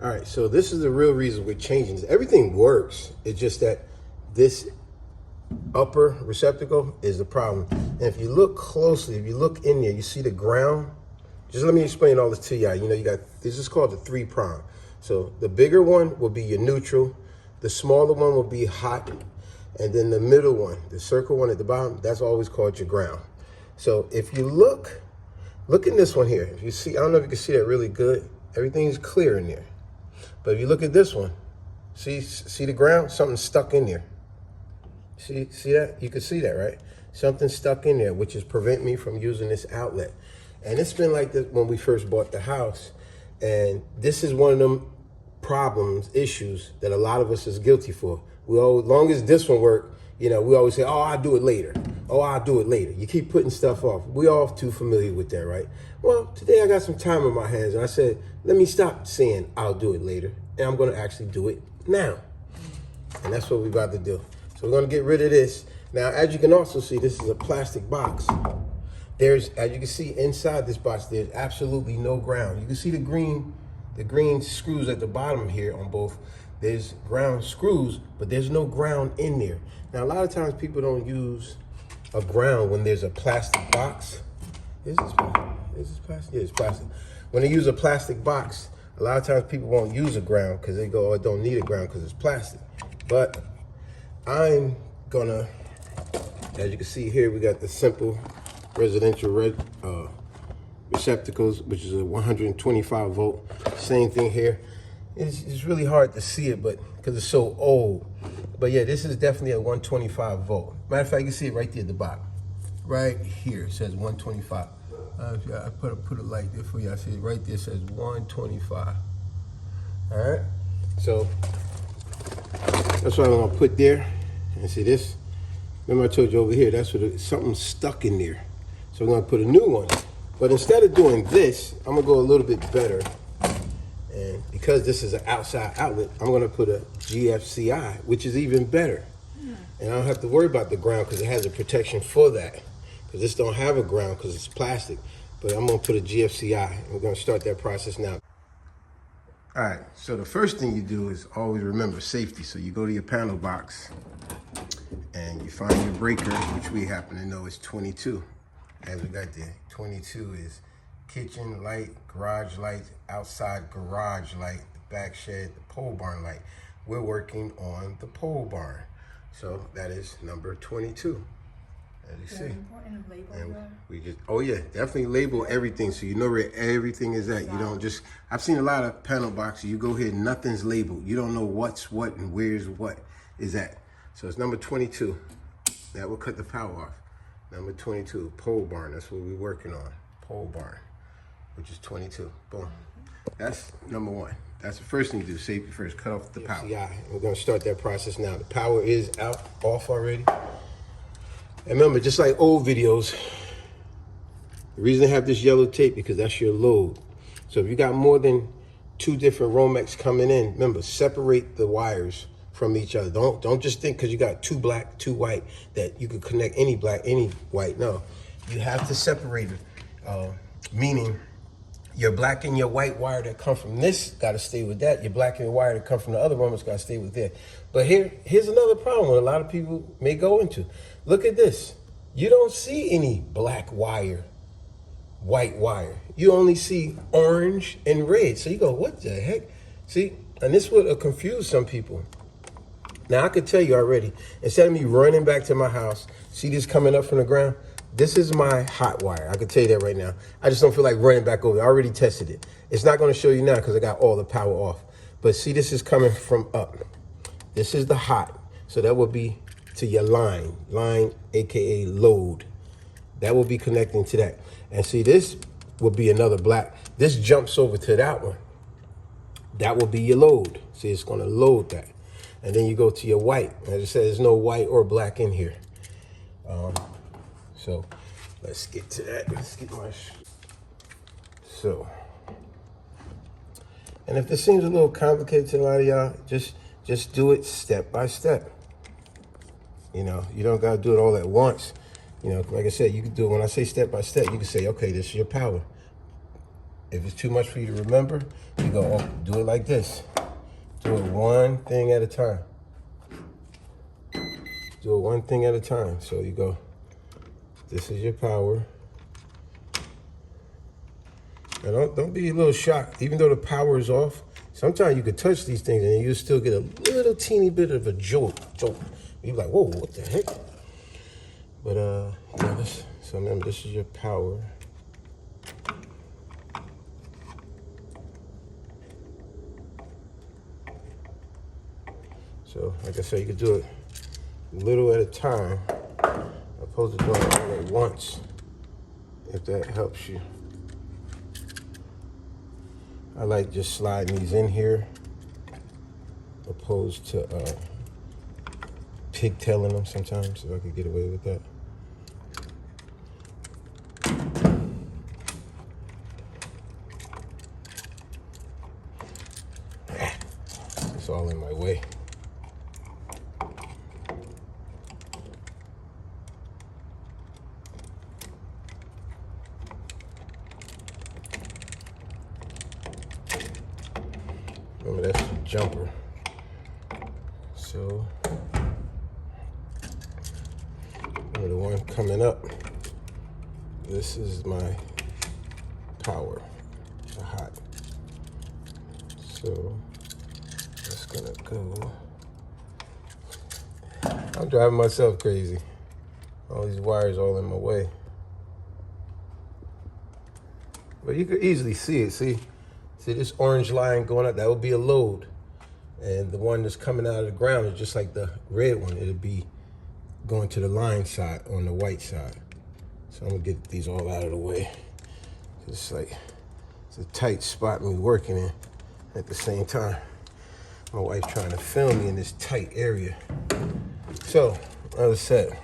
All right, so this is the real reason we're changing this. Everything works. It's just that this upper receptacle is the problem. And if you look closely, if you look in there, you see the ground. Just let me explain all this to you. You know, you got, this is called the 3-prong. So the bigger one will be your neutral. The smaller one will be hot. And then the middle one, the circle one at the bottom, that's always called your ground. So if you look in this one here. If you see, I don't know if you can see that really good. Everything's clear in there. But if you look at this one, see the ground? Something's stuck in there. See that? You can see that, right? Something stuck in there, which is preventing me from using this outlet. And it's been like this when we first bought the house. And this is one of them problems, issues that a lot of us is guilty for. We all, as long as this one worked, you know, we always say, oh, I'll do it later. Oh, I'll do it later. You keep putting stuff off. We all too familiar with that, right? Well, today I got some time on my hands and I said, let me stop saying I'll do it later. And I'm going to actually do it now. And that's what we're about to do. So we're going to get rid of this. Now, as you can also see, this is a plastic box. There's, as you can see inside this box, there's absolutely no ground. You can see the green screws at the bottom here on both. There's ground screws, but there's no ground in there. Now, a lot of times people don't use a ground when there's a plastic box. Is this plastic? Yeah, it's plastic. When they use a plastic box, a lot of times people won't use a ground because they go, oh, I don't need a ground because it's plastic. But I'm gonna, as you can see here, we got the simple residential receptacles, which is a 125 volt. Same thing here. It's really hard to see it, but because it's so old. But yeah, this is definitely a 125 volt. Matter of fact, you can see it right there at the bottom. Right here, it says 125. I put it like this for you. I see it right there, it says 125. All right, so that's what I'm gonna put there. And see this? Remember I told you over here, that's what something's stuck in there. So I'm gonna put a new one. But instead of doing this, I'm gonna go a little bit better. And because this is an outside outlet, I'm gonna put a GFCI, which is even better. And I don't have to worry about the ground because it has a protection for that. Because this don't have a ground because it's plastic. But I'm gonna put a GFCI. We're gonna start that process now. All right, so the first thing you do is always remember safety. So you go to your panel box and you find your breaker, which we happen to know is 22. As we got there, 22 is kitchen light, garage light, outside garage light, the back shed, the pole barn light. We're working on the pole barn. So that is number 22, as you see. Important to label and we just, oh yeah, definitely label everything so you know where everything is at. You don't just, I've seen a lot of panel boxes, you go here, nothing's labeled. You don't know what's what and where's what is at. So it's number 22. That will cut the power off. Number 22, pole barn, that's what we're working on. Pole barn, which is 22, boom. That's number 1. That's the first thing you do, safety first, cut off the power. Yeah, we're gonna start that process now. The power is off already. And remember, just like old videos, the reason they have this yellow tape, because that's your load. So if you got more than 2 different Romex coming in, remember, separate the wires from each other. Don't just think because you got 2 black, 2 white, that you could connect any black, any white. No, you have to separate it, meaning your black and your white wire that come from this got to stay with that. Your black and your wire that come from the other one has got to stay with that. But here's another problem that a lot of people may go into. Look at this. You don't see any black wire, white wire. You only see orange and red. So you go, what the heck? See, and this would confuse some people. Now I could tell you already, instead of me running back to my house, see this coming up from the ground? This is my hot wire. I can tell you that right now. I just don't feel like running back over. I already tested it. It's not going to show you now because I got all the power off. But see, this is coming from up. This is the hot. So that will be to your line, AKA load. That will be connecting to that. And see, this will be another black. This jumps over to that one. That will be your load. See, it's going to load that. And then you go to your white. As I said, there's no white or black in here. So let's get to that. Let's get my, so. And if this seems a little complicated to a lot of y'all, just do it step by step. You know, you don't gotta do it all at once. You know, like I said, you can do it, when I say step by step, you can say, okay, this is your power. If it's too much for you to remember, you go, oh, do it like this. Do it one thing at a time. Do it one thing at a time. So you go, this is your power. Now don't be a little shocked. Even though the power is off, sometimes you could touch these things and you still get a little teeny bit of a jolt. You're like, whoa, what the heck? But yeah, so remember, this is your power. So like I said, you could do it little at a time, opposed to doing it all at once, if that helps you. I like just sliding these in here, opposed to pigtailing them sometimes, if I could get away with that. It's all in my way. Remember, that's the jumper. So, remember the one coming up, this is my power, the hot. So, that's gonna go. I'm driving myself crazy. All these wires all in my way. But you could easily see it, see this orange line going up, that would be a load. And the one that's coming out of the ground is just like the red one. It'll be going to the line side on the white side. So I'm gonna get these all out of the way. It's like, it's a tight spot me working in at the same time. My wife's trying to film me in this tight area. So, as I said,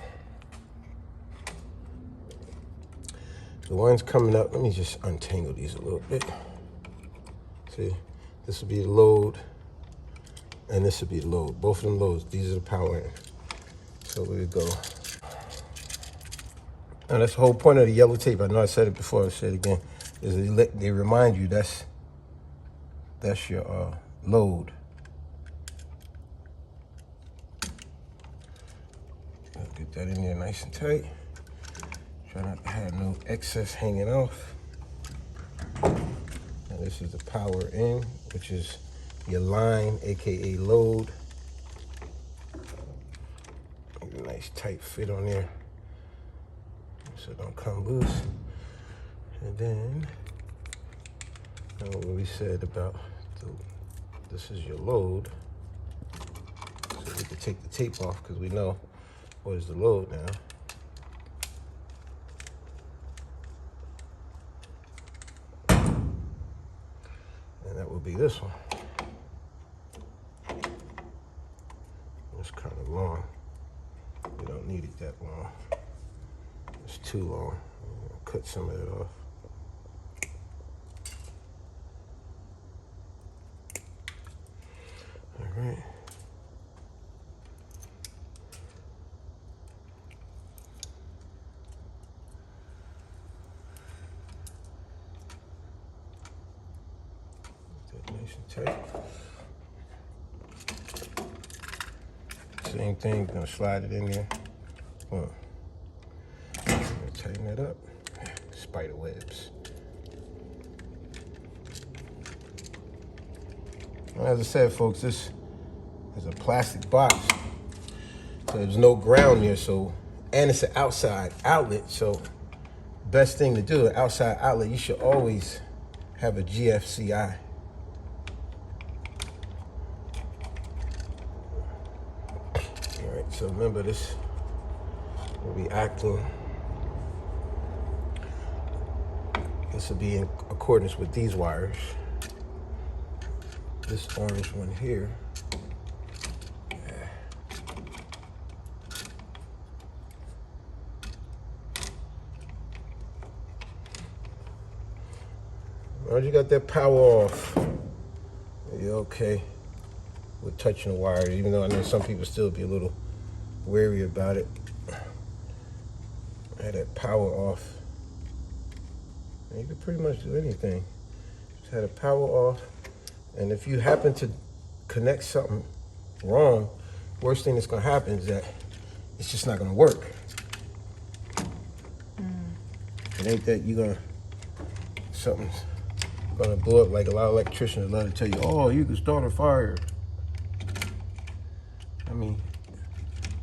the ones coming up, let me just untangle these a little bit. See, this will be the load, and this will be the load. Both of them loads, these are the power end. So we go. Now that's the whole point of the yellow tape. I know I said it before, I'll say it again, is they remind you that's your load. I'll get that in there nice and tight. Try not to have no excess hanging off. And this is the power in, which is your line, AKA load. Get a nice tight fit on there, so it don't come loose. And then, what we said about this is your load. So we can take the tape off because we know what is the load now. And that will be this one. It's kind of long. We don't need it that long. It's too long. I'm gonna cut some of it off. All right. Nice and tight. Same thing, gonna slide it in there. Gonna tighten that up. Spider webs. Well, as I said, folks, this is a plastic box. So there's no ground here, so, and it's an outside outlet, so best thing to do, an outside outlet, you should always have a GFCI. So remember, this will be acting, this will be in accordance with these wires. This orange one here. Once you got that power off, you're okay with touching the wires, even though I know some people still be a little wary about it. I had that power off. And you can pretty much do anything. had the power off. And if you happen to connect something wrong, worst thing that's gonna happen is that it's just not gonna work. It ain't that something's gonna blow up. Like a lot of electricians love to tell you, oh, you can start a fire. I mean,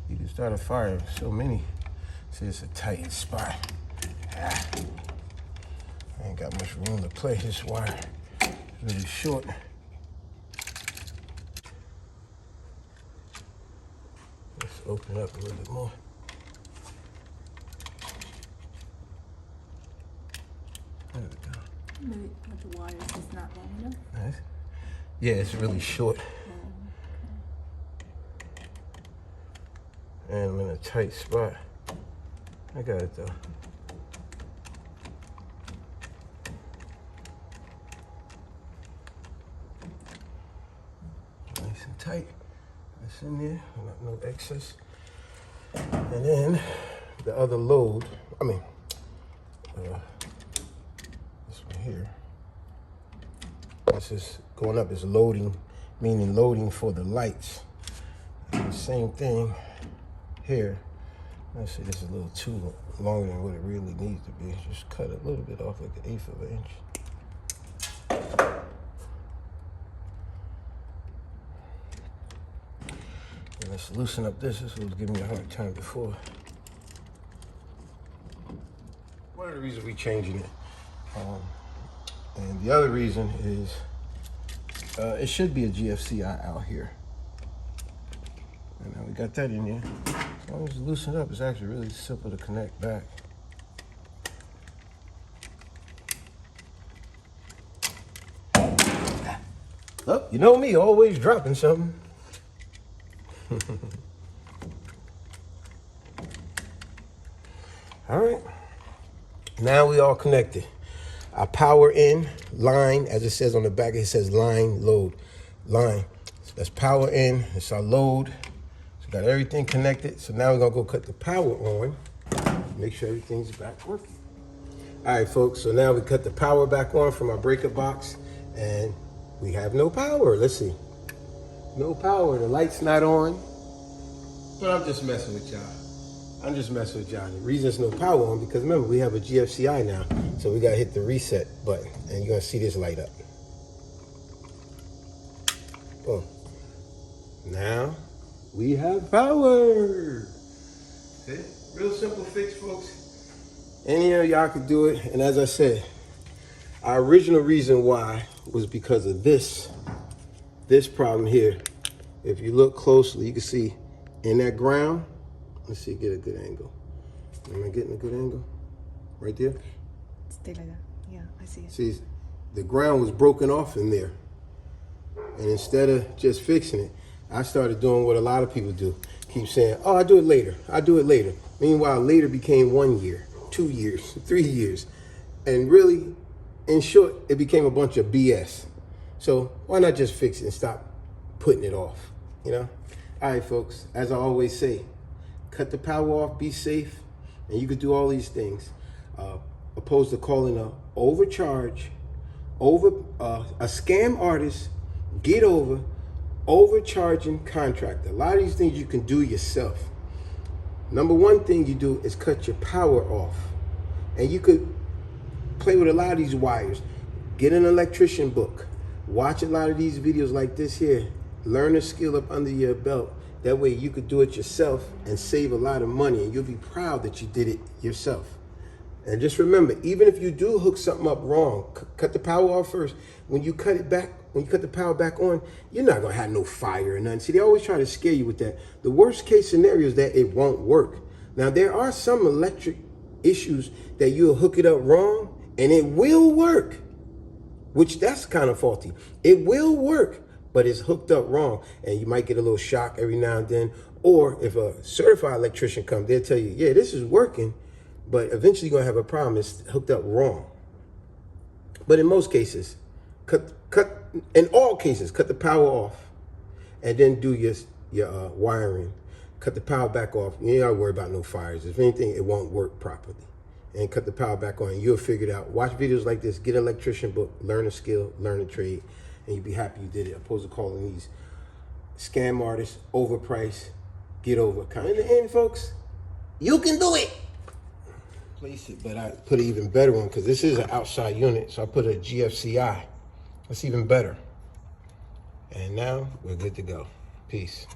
you can start a fire. So many say it's a tight spot. I ain't got much room to play. This wire is really short. Let's open it up a little bit more. There we go. Maybe the wire is not long enough. Nice. Yeah, it's really short. And I'm in a tight spot. I got it though. Nice and tight. That's in there, no excess. And then the other load, this one here. This is going up, is loading, meaning loading for the lights. And the same thing here. Let's see, this is a little too longer than what it really needs to be. Just cut a little bit off, like 1/8 of an inch. And let's loosen up this. This was giving me a hard time before. One of the reasons we're changing it, and the other reason is it should be a GFCI out here. And now we got that in there. As long as it's loosened up, it's actually really simple to connect back. Oh, you know me, always dropping something. All right, now we all connected. Our power in line, as it says on the back, it says line, load, line. So that's power in, it's our load. Got everything connected, so now we're gonna go cut the power on, make sure everything's back working. All right, folks, so now we cut the power back on from our breaker box, and we have no power. Let's see. No power, the light's not on, but I'm just messing with y'all. I'm just messing with y'all. The reason there's no power on, because remember, we have a GFCI now, so we gotta hit the reset button, and you're gonna see this light up. Boom. Now, we have power. Okay. Real simple fix, folks. Any of y'all could do it. And as I said, our original reason why was because of this problem here. If you look closely, you can see in that ground. Let's see, get a good angle. Am I getting a good angle? Right there? Stay like that. Yeah, I see it. See, the ground was broken off in there. And instead of just fixing it, I started doing what a lot of people do. Keep saying, oh, I'll do it later. I'll do it later. Meanwhile, later became 1 year, 2 years, 3 years. And really, in short, it became a bunch of BS. So why not just fix it and stop putting it off, you know? All right, folks, as I always say, cut the power off, be safe, and you could do all these things. Opposed to calling a overcharge, a scam artist, get over, overcharging contractor. A lot of these things you can do yourself. Number one thing you do is cut your power off. And you could play with a lot of these wires. Get an electrician book. Watch a lot of these videos like this here. Learn a skill up under your belt. That way you could do it yourself and save a lot of money, and you'll be proud that you did it yourself. And just remember, even if you do hook something up wrong, cut the power off first. When you cut it back, when you cut the power back on, you're not gonna have no fire or nothing. See, they always try to scare you with that. The worst case scenario is that it won't work. Now, there are some electric issues that you'll hook it up wrong and it will work, which that's kind of faulty. It will work, but it's hooked up wrong, and you might get a little shock every now and then. Or if a certified electrician comes, they'll tell you, yeah, this is working, but eventually you're gonna have a problem. It's hooked up wrong. But in most cases, in all cases, cut the power off, and then do your wiring. Cut the power back off. You ain't gotta worry about no fires. If anything, it won't work properly. and cut the power back on. You'll figure it out. Watch videos like this. Get an electrician book. Learn a skill. Learn a trade. And you'll be happy you did it. Opposed to calling these scam artists, overpriced, get over kind. In the end, folks, you can do it. Place it, but I put an even better one because this is an outside unit. So I put a GFCI. That's even better. And now we're good to go. Peace.